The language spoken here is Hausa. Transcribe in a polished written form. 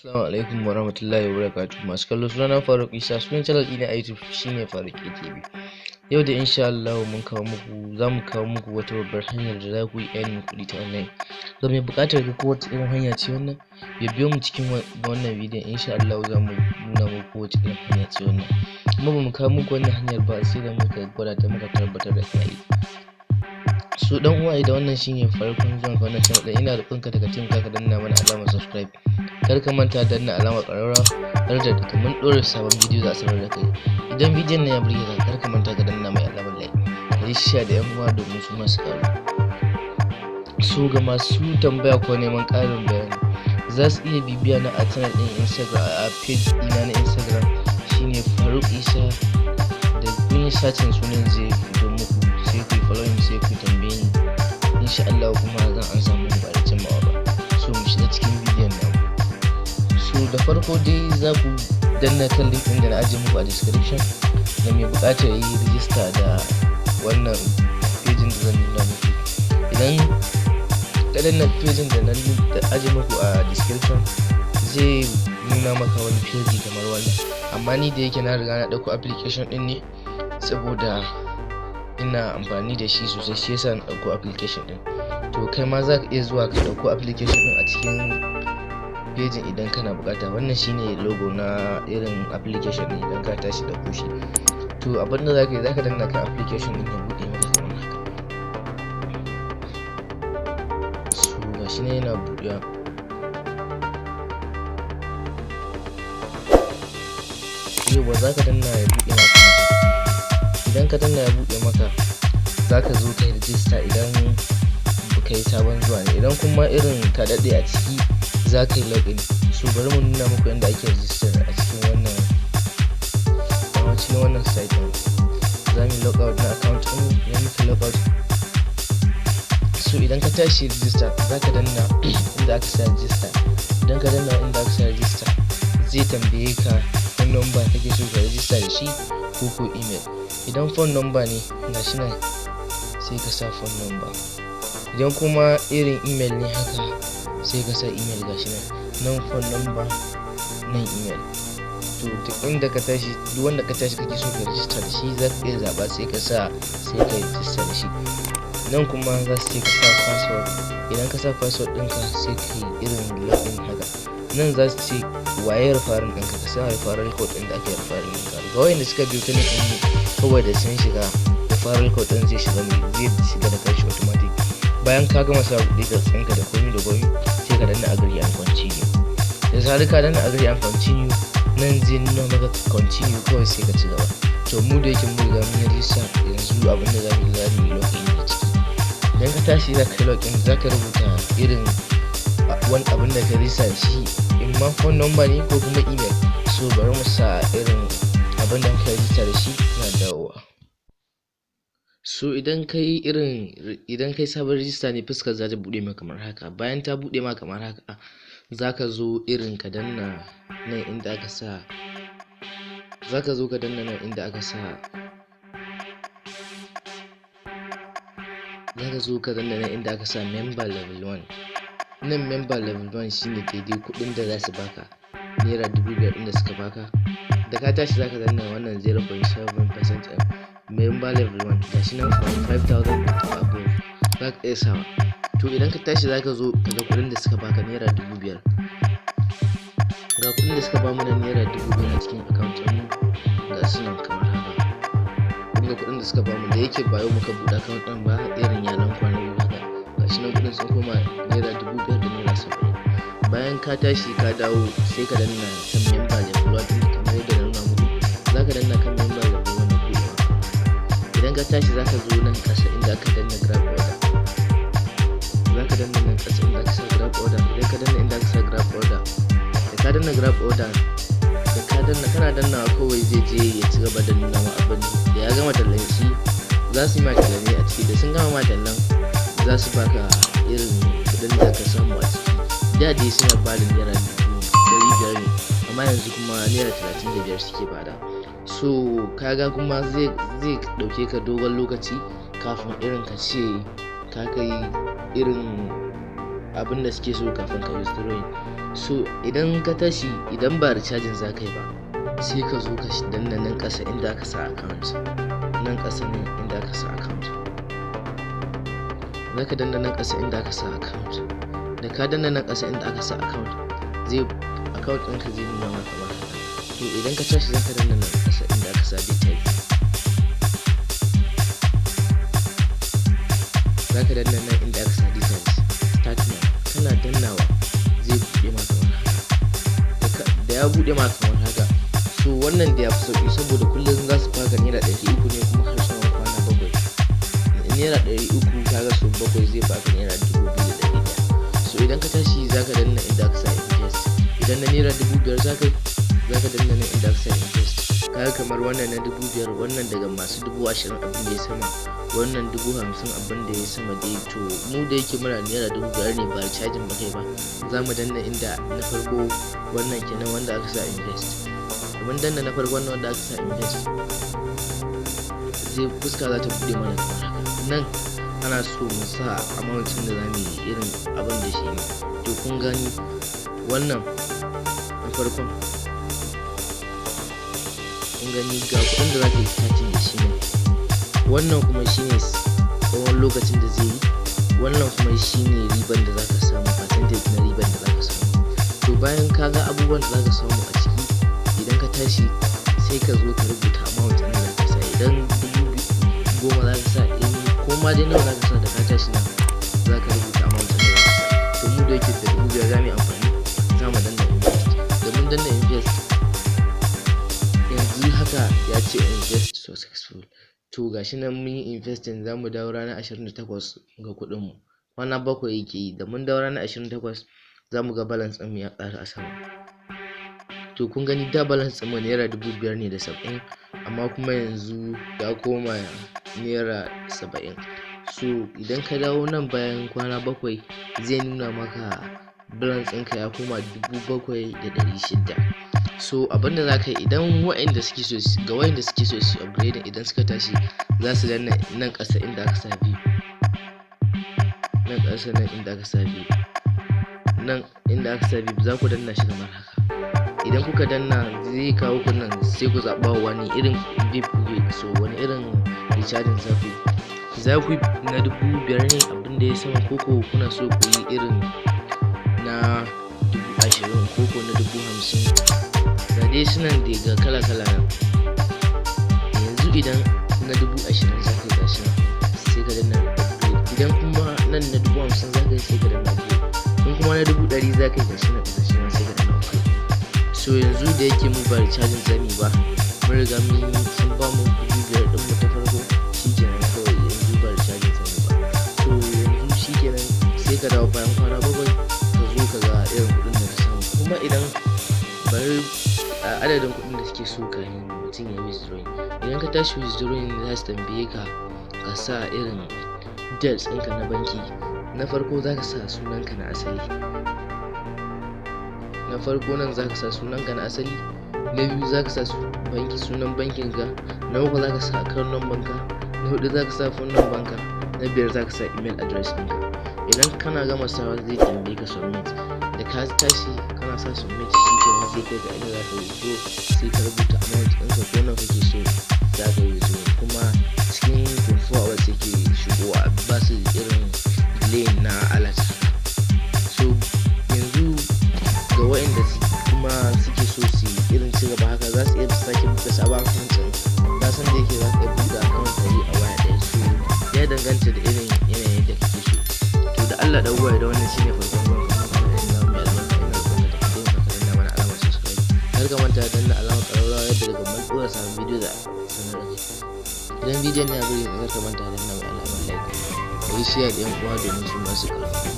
Assalamu alaikum wa rahmatullahi wa barakatuh. Masu kallo sunana FaRuKeeYY, sunan channel ɗina a YouTube shine FaRuKeeYY. Yau da insha Allah za mu kawo muku wata babbar hanyar da za ku yi earning kuɗi ta online. Ga mai buƙatar ga kowace irin hanya ce wannan, ya biyo mu cikin wannan bidiyon. Insha Allah za mu nuna muku kowace irin hanya ce wannan. Kuma ba mu kawo muku wannan hanyar ba sai da muka gwada ta muka tabbatar da ta yi. So dan uwa, idan wannan shine farkon zuwan ka wannan channel ɗin, ina roƙonka daga cikin ka danna mana alamar subscribe. Kar ka manta da danna alamar ƙararrawa har da daga mun ɗora sabon bidiyo za a sanar da kai. Idan bidiyon nan ya burge ka, kar ka manta ka danna mai alamar like, ka yi share da yan uwa domin su masu ƙaru. So ga masu tambaya ko neman ƙarin bayani, za su iya bibiya na a channel ɗin Instagram, a page ɗina na Instagram shine FaRuKeeYY. Da kun yi searching sunan zai fito muku, sai ku yi following, sai ku tambaye ni. Insha Allah kuma zan ansa muku ba da jimawa ba. So mu shiga cikin bidiyon nan. So da farko dai za ku danna kan link ɗin da na ajiye muku a description, da mai buƙatar yi rijista da wannan pejin da zan nuna muku. Idan ka danna pejin da na ajiye muku a description, zai nuna maka wani peji kamar wannan. Amma ni da yake na riga na ɗauko application ɗin ne, saboda ina amfani da shi sosai, shi yasa na ɗauko application ɗin. To kai ma za ka iya zuwa ka ɗauko application ɗin a cikin pejin idan kana bukata. Wannan shine logo na irin application ne idan ka tashi da kushi. To abinda zaka yi, zaka danna kan application din ya bude maka kamar haka. So gashi ne yana buɗewa. Yauwa zaka danna ya buɗe maka. Idan ka danna ya buɗe maka, zaka zo ka yi register idan ka yi sabon zuwa ne. Idan kuma irin ka daɗe a ciki, za ka yi login. So bari mu nuna muku yadda ake register a cikin wannan site ɗin. Za mu log out na account ɗin, idan muka log out, so idan ka tashi register, za ka danna inda aka sa register. Idan ka danna inda aka sa register, zai tambaye ka phone number kake so ka register da shi ko email. Idan phone number ne, gashi nan sai ka sa phone number. Idan kuma irin email ne haka, sai ka sa email, gashi nan phone number, nan email. To duk inda ka tashi, duk wanda ka tashi kake so ka register da shi, za ka iya zaba sai ka sa, sai ka register da shi. Nan kuma za su ce ka sa password. Idan ka sa password ɗinka, sai ka yi irin login haka. Nan za su ce waye referral ɗinka, ka sa referral code ɗin da ake referral ɗinka. Ga wayanda suka biyo ta nan ɗin, kawai da sun shiga, referral code ɗin zai shiga da kanshi automatic. Bayan ka gama sa details ɗinka da komi, sai ka danna agree and continue. Da zarar ka danna agree and continue, nan zai nuna maka continue, kawai sai ka ci gaba. To mu da yake mu riga mun register, yanzu abinda za mu yi login a ciki. Idan ka tashi za ka yi login, za ka rubuta irin wani abin da ka register da shi, in ma phone number ne ko kuma email. So bari mu sa irin abin da ka register da shi na dawowa. So idan kai sabon register ne, fuskar za ta buɗe maka kamar haka. Bayan ta buɗe maka kamar haka, za ka zo irin ka danna nan inda aka sa, za ka zo ka danna nan inda aka sa, za ka zo ka danna nan inda aka sa member level 1. Nan member level 1 shine daidai kuɗin da za su baka, naira 5,000 ɗin da suka baka. Da ka tashi za ka danna wannan 0.7% member level 1, gashi nan from 5,000 above, za ka iya sawa. To idan ka tashi za ka zo ka ga kuɗin da suka baka naira 5,000. Ga kuɗin da suka ba mu naira 5,000 a cikin account ɗin, ga su nan kamar haka. Kun ga kuɗin da suka ba mu, da yake ba yau muka buɗe account ɗin ba, irin yanan kwana biyu haka. Gashi nan kuɗin sun koma naira 5,000 da naira 70. Bayan ka tashi ka dawo, sai ka danna kan member level 1 kamar yadda na nuna muku. Za ka danna kan member level 1 da buɗewa. Idan ka tashi za ka zo nan ƙasa inda aka danna grab order. Za ka danna nan ƙasa inda aka sa grab order. Idan ka danna inda aka sa grab order, da ka danna grab order, da ka danna, kana dannawa kawai zai je ya ci gaba da nuna ma abin da ya gama tallan shi. Za su yi ma tallan a ciki, da sun gama ma tallan, za su baka irin kuɗin da ka samu a ciki. Da dai suna ba da naira 500 ne, amma yanzu kuma naira 35 suke bada. So kaga kuma zai ɗauke ka dogon lokaci kafin irin ka ce ka kai irin abin da suke so kafin ka withdrawing. So idan ka tashi, idan ba recharging za ka yi ba, sai ka zo ka danna nan ƙasa inda aka sa account, nan ƙasa ne inda aka sa account, za ka danna nan ƙasa inda aka sa account. Da ka danna nan ƙasa inda aka sa account, account ɗinka zai nuna maka kamar haka. To idan ka tashi za ka danna nan ƙasa inda aka sa detail, za ka danna nan inda aka sa details, start now. Kana dannawa zai buɗe maka kamar haka. Da ya buɗe maka kamar haka, so wannan da ya fi sauƙi saboda kullum za su baka naira 300 ne, kuma har tsawon kwana 7. Naira 300 kaga so 7 zai baka naira 2100. So idan ka tashi za ka danna inda aka sa invest. Idan na naira 5000 za ka danna nan inda aka sa invest. Kaga kamar wannan na 5000, wannan daga masu 20,000 abin da ya sama, wannan 50,000 abin da ya sama dai. To mu da yake muna naira 5000 ne, ba recharging ba kai ba, za mu danna inda na farko wannan kenan wanda aka sa invest. Mun danna na farko wannan wanda aka sa invest, zai fuska za ta buɗe mana kamar haka. Nan ana so mu sa amount ɗin da za mu yi irin abin da shi ne. To kun gani wannan na farkon, kun gani ga kuɗin da za ka yi starting da shi ne, wannan kuma shi ne tsawon lokacin da zai yi, wannan kuma shi ne riban da za ka samu, percentage na riban da za ka samu. To bayan ka ga abubuwan da za ka samu a ciki, idan ka tashi sai ka zo ka rubuta amount ɗin da za ka sa. Idan 10,000 za ka sa, ko ma dai nawa za ka sa, da ka tashi nan za ka rubuta amount ɗin da za ka sa. To mu da yake da 5000 za mu yi amfani, za mu danna invest. Da mun danna invest, yanzu haka ya ce invest successful. To gashi nan mun yi investing, za mu dawo ranar 28 ga kuɗinmu, kwana 7 yake yi. Da mun dawo ranar 28 za mu ga balance ɗinmu ya ƙara a sama. To kun gani da balance ɗinmu naira 5,000 ne da 70, amma kuma yanzu ya koma naira 70. So idan ka dawo nan bayan kwana 7 zai nuna maka balance ɗinka ya koma 7,600. So abinda za ka yi, idan waɗanda suke so su upgrade, idan suka tashi za su danna nan ƙasa inda aka sa view, nan ƙasa nan inda aka sa view, nan inda aka sa view za ku danna shi kamar haka. Idan kuka danna zai kawo ku nan, sai ku zaɓa wani irin vip kuke so, wani irin recharging za ku yi na 5,000 ne abin da ya sama, koko kuna so ku yi irin na 20,000 koko na 50,000. Da dai sunan da ga kala-kala nan. Yanzu idan na 20,000 za ka yi gashi nan, sai ka danna upgrade. Idan kuma nan na 50,000 za ka yi, sai ka danna upgrade. In kuma na 100,000 za ka yi gashi nan sai ka danna upgrade. So yanzu da yake mu ba recharging zami ba, mun riga sun ba mu 5,000 ɗin mu ta farko, shi kenan kawai yanzu ba recharging zami ba. So yanzu shi kenan sai ka dawo bayan kwana 7 ka zo ka ga irin kuɗin da ka samu. Kuma idan bari adadin kuɗin da suke so ka yi mutum ya withdrawing, idan ka tashi withdrawing za su tambaye ka ka sa irin details ɗinka na banki. Na farko za ka sa sunanka na asali, na farko nan za ka sa sunanka na asali, na biyu za ka sa sunan bankin ka, na uku za ka sa account number ka, na hudu za ka sa phone number ka, na biyar za ka sa email address ɗinka. Idan kana gama sawa zai tambaye ka submit. Da ka tashi kana sa submit, shi kenan sai kai ga inda za ka withdraw, sai ka rubuta amount ɗinka ko nawa kake so za ka withdraw. Kuma cikin 24 hours yake shigowa, ba su irin delay na alert. So yanzu ga waɗanda kuma suke so su irin ci gaba haka, za su iya sake buɗe sabon account ɗin. Na san da yake za ka iya buɗe account ɗin a waya ɗaya. So ya danganta da irin yanayin da kake so. To da Allah ɗan uwa, da wannan shine farkon zuwan kar ka manta da danna alamar ƙararrawa yadda daga mun ɗora sabon bidiyo da sanar da kai. Idan bidiyon ne ya burge ka, kar ka manta da danna mai alamar like, ka yi share da 'yan uwa domin su masu ƙarfi.